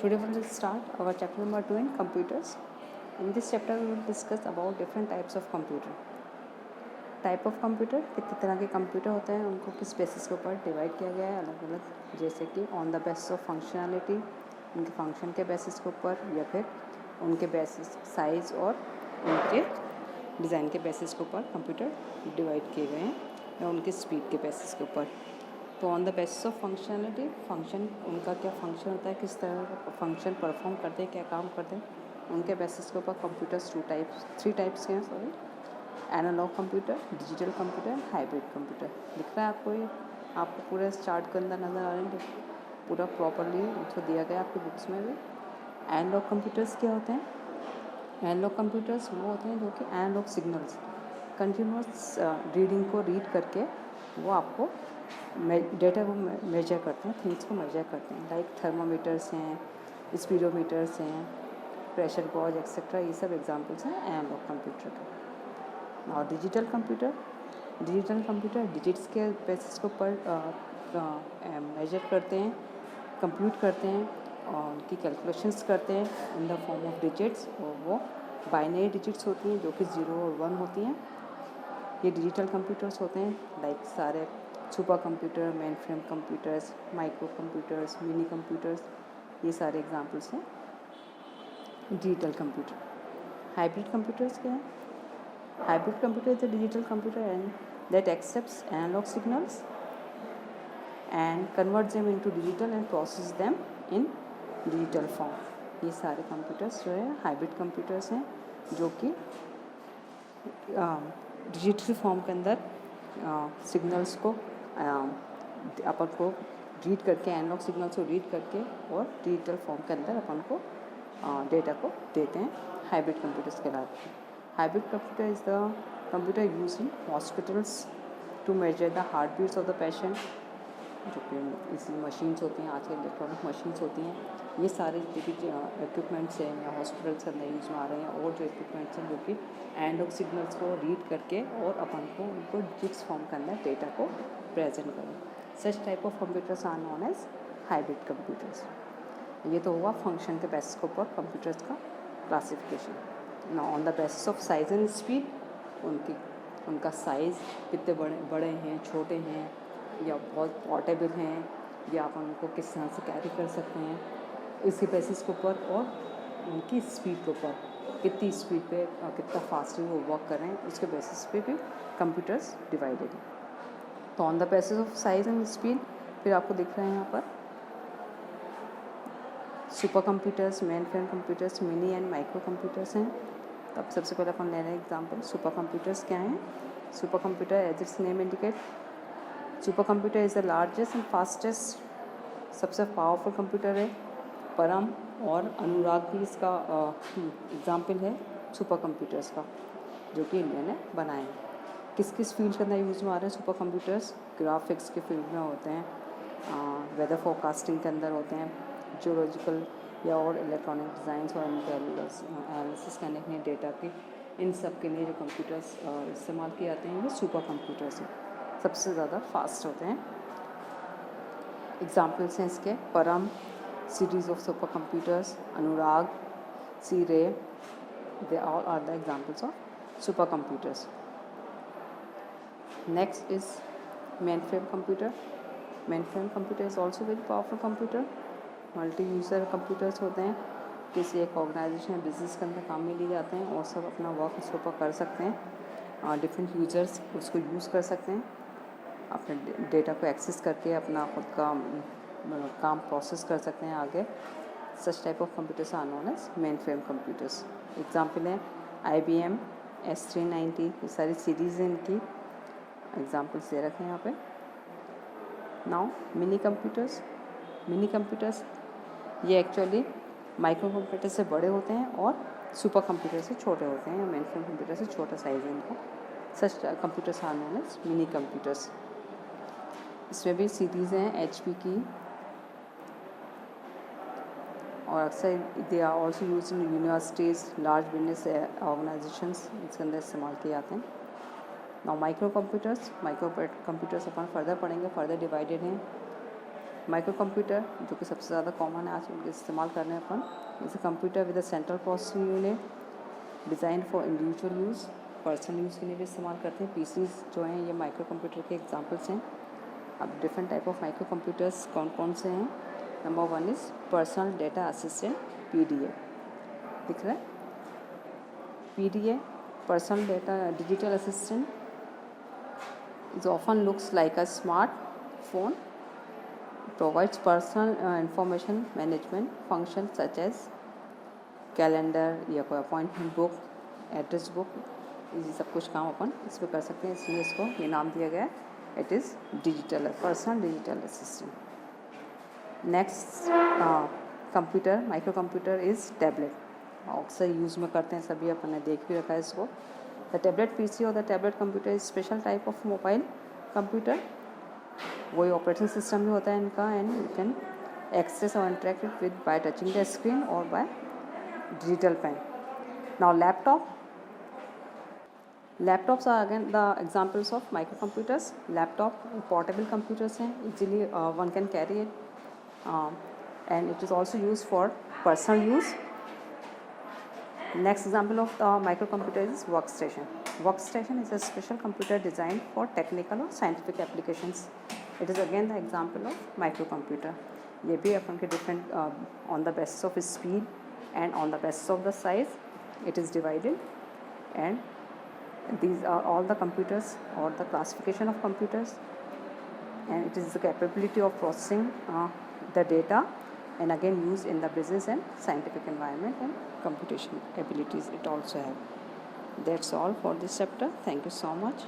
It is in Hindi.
Today we will start our chapter number 2 in computers. In this chapter we will discuss about different types of computer. Type of computer, कितने तरह के कंप्यूटर होते हैं, उनको किस बेसिस के ऊपर डिवाइड किया गया है अलग अलग, जैसे कि on the basis of functionality, उनके फंक्शन के बेसिस के ऊपर, या फिर उनके बेसिस साइज़ और उनके डिज़ाइन के बेसिस के ऊपर कंप्यूटर डिवाइड किए गए हैं, या उनके स्पीड के बेसिस के ऊपर. तो on the basis of functionality, function उनका क्या फंक्शन होता है, किस तरह का फंक्शन परफॉर्म करते हैं, क्या काम करते हैं, उनके बेसिस के ऊपर कंप्यूटर्स थ्री टाइप्स के हैं. Sorry, analogue computer, digital computer, hybrid computer. दिख रहा है आपको, ये आपको पूरे चार्ट के अंदर नज़र आ रहे हैं, पूरा प्रॉपरली उसको दिया गया आपकी बुक्स में भी. एनालॉग कंप्यूटर्स क्या होते हैं? एनालॉग कंप्यूटर्स वो होते हैं जो कि एनालॉग सिग्नल्स कंटिन्यूस रीडिंग को रीड करके वो आपको डेटा को मेजर करते हैं, थिंग्स को मेजर करते हैं. लाइक थर्मामीटर्स हैं, स्पीडोमीटर्स हैं, प्रेशर गॉज एक्सेट्रा, ये सब एग्जांपल्स हैं एनालॉग कंप्यूटर के. और डिजिटल कंप्यूटर डिजिट्स के बेसिस के ऊपर मेजर करते हैं, कंप्यूट करते हैं और उनकी कैलकुलेशंस करते हैं in the form of digits, और वो बाइनरी डिजिट्स होती हैं जो कि 0 और 1 होती हैं. ये डिजिटल कंप्यूटर्स होते हैं. लाइक सारे super computer, main frame computers, micro computers, mini computers, ये सारे एग्जांपल्स हैं डिजिटल कंप्यूटर. हाइब्रिड कंप्यूटर्स क्या हैं? Hybrid computer is a digital computer and that accepts analog signals and converts them into digital and processes them in digital form. ये सारे कंप्यूटर्स जो है हाइब्रिड कंप्यूटर्स हैं, जो कि डिजिटल फॉर्म के अंदर सिग्नल्स को अपन को रीड करके, एनालॉग सिग्नल्स को रीड करके और डिजिटल फॉर्म के अंदर अपन को डेटा को देते हैं. हाइब्रिड कंप्यूटर्स कहलाते हैं. Hybrid computer is the computer used in hospitals to measure the heartbeats of the patient. जो कि इसी मशीन्स होती हैं, आजकल इलेक्ट्रॉनिक मशीन्स होती हैं. ये सारे इक्विपमेंट्स हैं या हॉस्पिटल्स के अंदर यूज़ में आ रहे हैं, और जो इक्विपमेंट्स हैं जो कि एनालॉग सिग्नल्स को रीड करके और अपन को उनको डिजिट्स फॉर्म के अंदर डेटा को प्रेजेंट करें. Such type of computers are known as hybrid computers. ये तो हुआ फंक्शन के बेसिस के ऊपर कंप्यूटर्स का क्लासिफिकेशन. ना on the basis of size and speed, उनका साइज़ कितने बड़े हैं, छोटे हैं, या बहुत पोर्टेबल हैं, या आप उनको किस तरह से कैरी कर सकते हैं, इसके बेसिस के ऊपर, और उनकी स्पीड के ऊपर, कितनी स्पीड पे कितना फास्टली वो वर्क कर रहे हैं, उसके बेसिस पे भी कंप्यूटर्स डिवाइडेड हैं. तो on the basis of size and speed फिर आपको दिख रहा है यहाँ पर super computers, main frame computers, mini and micro computers हैं. तब सबसे पहले अपन ले रहे हैं एग्जांपल. सुपर कंप्यूटर्स क्या हैं? Super computer as its name indicate, super computer is the largest and fastest, सबसे पावरफुल कंप्यूटर है. परम और अनुराग भी इसका एग्जांपल है सुपर कंप्यूटर्स का, जो कि इंडिया ने बनाए हैं. किस किस फील्ड के अंदर यूज़ में आ रहे हैं सुपर कंप्यूटर्स? ग्राफिक्स के फील्ड में होते हैं, वेदर फोरकास्टिंग के अंदर होते हैं, जियोलॉजिकल या और इलेक्ट्रॉनिक डिज़ाइंस और एनालिसिस करने के लिए डेटा के, इन सब के लिए जो कंप्यूटर्स इस्तेमाल किए जाते हैं वो सुपर कंप्यूटर्स हैं, सबसे ज़्यादा फास्ट होते हैं. एग्जांपल्स हैं इसके Param, series of super computers, Anurag, Cray, they all are the examples of super computers. Next is main frame computer. Main frame computer is also very powerful computer. Multi user computers होते हैं, किसी एक ऑर्गेनाइजेशन बिजनेस के अंदर काम में लिए जाते हैं, और सब अपना वर्क उसके ऊपर कर सकते हैं. डिफरेंट यूज़र्स उसको यूज़ कर सकते हैं, अपने डेटा को एक्सेस करके अपना खुद का काम प्रोसेस कर सकते हैं आगे. Such type of computers are known as main frame computers. Example है IBM S390, ये सारी सीरीज़ हैं इनकी, एग्जाम्पल्स दे रखे हैं यहाँ पे. नाउ मिनी कंप्यूटर्स ये एक्चुअली माइक्रो कंप्यूटर से बड़े होते हैं और सुपर कंप्यूटर से छोटे होते हैं, मेन फ्रेम कंप्यूटर से छोटा साइज़ है इनका. Such computers are known as mini computers. इसमें भी सीरीज़ हैं HP की, और अक्सर they are also use in universities, large business organisations, इसके अंदर इस्तेमाल किए जाते हैं. नाउ माइक्रो कंप्यूटर्स अपन फर्दर पढ़ेंगे, फर्दर डिवाइडेड हैं. माइक्रो कंप्यूटर जो कि सबसे ज़्यादा कॉमन है आज इस्तेमाल कर रहे हैं अपन, इस computer with a central processing unit design for individual use, personal use के लिए भी इस्तेमाल करते हैं। पीसीज जो हैं ये माइक्रो कंप्यूटर के एग्जांपल्स हैं। अब different type of micro computers कौन कौन से हैं? Number 1 is personal data assistant, PDA दिख रहा है। PDA personal data digital assistant is often looks like a smartphone, provides personal information management functions such as calendar या कोई अपॉइंटमेंट बुक, एड्रेस बुक, ये सब कुछ काम अपन इस पर कर सकते हैं, इसलिए इसको ये नाम दिया गया है। It is digital personal digital assistant. Next computer micro computer is tablet, अक्सर यूज़ में करते हैं सभी, अपन ने देख भी रखा है इसको। द टैबलेट PC और the tablet computer is special type of mobile computer, वही ऑपरेटिंग सिस्टम भी होता है इनका, एंड यू कैन एक्सेस और interact with by touching the screen और by digital pen. Now laptops are again the examples of micro computers. Laptop portable computers हैं, easily one can carry it and it is also use for personal use. Next example of the microcomputer is workstation. Workstation is a special computer designed for technical or scientific applications. It is again the example of microcomputer. ये भी अपन के different on the basis of speed and on the basis of the size it is divided, and these are all the computers or the classification of computers, and it is the capability of processing the data and again used in the business and scientific environment, and computation abilities it also have. That's all for this chapter. Thank you so much.